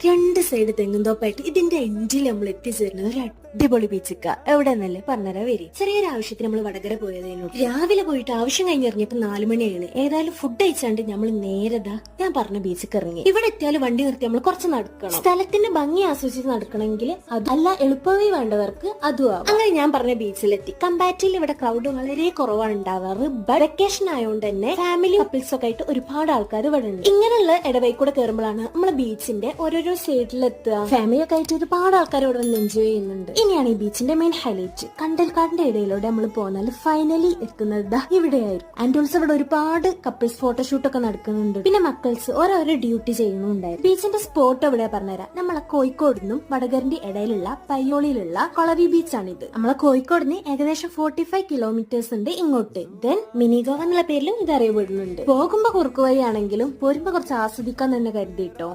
രണ്ട് സൈഡ് തെങ്ങുന്തോപ്പായിട്ട് ഇതിന്റെ എൻഡിൽ നമ്മൾ എത്തിച്ചേരുന്നത് ഒരു അടിപൊളി ബീച്ചിക്ക. എവിടെ നിന്നല്ലേ പറഞ്ഞുതരാ വരി. ചെറിയൊരു ആവശ്യത്തിന് നമ്മൾ വടകര പോയതേനു. രാവിലെ പോയിട്ട് ആവശ്യം കഴിഞ്ഞിറങ്ങിയപ്പോ 4 മണിയാണ്. ഏതായാലും ഫുഡ് കഴിച്ചാണ്ട് നമ്മൾ നേരതാ ഞാൻ പറഞ്ഞ ബീച്ചിക്ക് ഇറങ്ങി. ഇവിടെ എത്തിയാലും വണ്ടി നിർത്തി നമ്മൾ കുറച്ച് നടക്കണം. സ്ഥലത്തിന്റെ ഭംഗി ആസ്വദിച്ച് നടക്കണമെങ്കിൽ അതല്ല, എളുപ്പമായി വേണ്ടവർക്ക് അതും ആവും. അങ്ങനെ ഞാൻ പറഞ്ഞ ബീച്ചിലെത്തി. കമ്പാരിറ്റീവ്ലി ഇവിടെ ക്രൗഡ് വളരെ കുറവാണ് ഉണ്ടാവാറ്. വെക്കേഷൻ ആയതുകൊണ്ട് തന്നെ ഫാമിലി കപ്പിൾസ് ഒക്കെ ആയിട്ട് ഒരുപാട് ആൾക്കാർ ഇവിടെ ഉണ്ട്. ഇങ്ങനെയുള്ള ഇടവഴിക്കൂടെ കയറുമ്പോഴാണ് നമ്മളെ ബീച്ചിന്റെ ഓരോരോ സൈഡിലെത്തുക. ഫാമിലി ഒക്കെ ആയിട്ട് ഒരുപാട് ആൾക്കാർ ഇവിടെ വന്ന് എൻജോയ് ചെയ്യുന്നുണ്ട്. ഇനിയാണ് ഈ ബീച്ചിന്റെ മെയിൻ ഹൈലൈറ്റ്. കണ്ടൽക്കാടിന്റെ ഇടയിലൂടെ നമ്മൾ പോന്നാൽ ഫൈനലി എത്തുന്നത് ഇവിടെയായിരിക്കും. ആൻഡ് ഓൾസോ ഇവിടെ ഒരുപാട് കപ്പിൾസ് ഫോട്ടോഷൂട്ട് ഒക്കെ നടക്കുന്നുണ്ട്. പിന്നെ മക്കൾസ് ഓരോരോ ഡ്യൂട്ടി ചെയ്യുന്നുണ്ടായിരുന്നു. ബീച്ചിന്റെ സ്പോട്ട് എവിടെയാ പറഞ്ഞുതരാം. നമ്മളെ കോഴിക്കോട് നിന്നും വടകരന്റെ ഇടയിലുള്ള പയ്യോളിയിലുള്ള കൊളവി ബീച്ചാണിത്. നമ്മളെ കോഴിക്കോടിന് ഏകദേശം 45 കിലോമീറ്റേഴ്സ് ഉണ്ട് ഇങ്ങോട്ട്. ദെൻ മിനി ഗോവ എന്നുള്ള പേരിലും ഇത് അറിയപ്പെടുന്നുണ്ട്. പോകുമ്പോ കുറുക്കു വഴിയാണെങ്കിലും പോരുമ്പോ കുറച്ച് ആസ്വദിക്കാൻ തന്നെ കരുതിട്ടോ.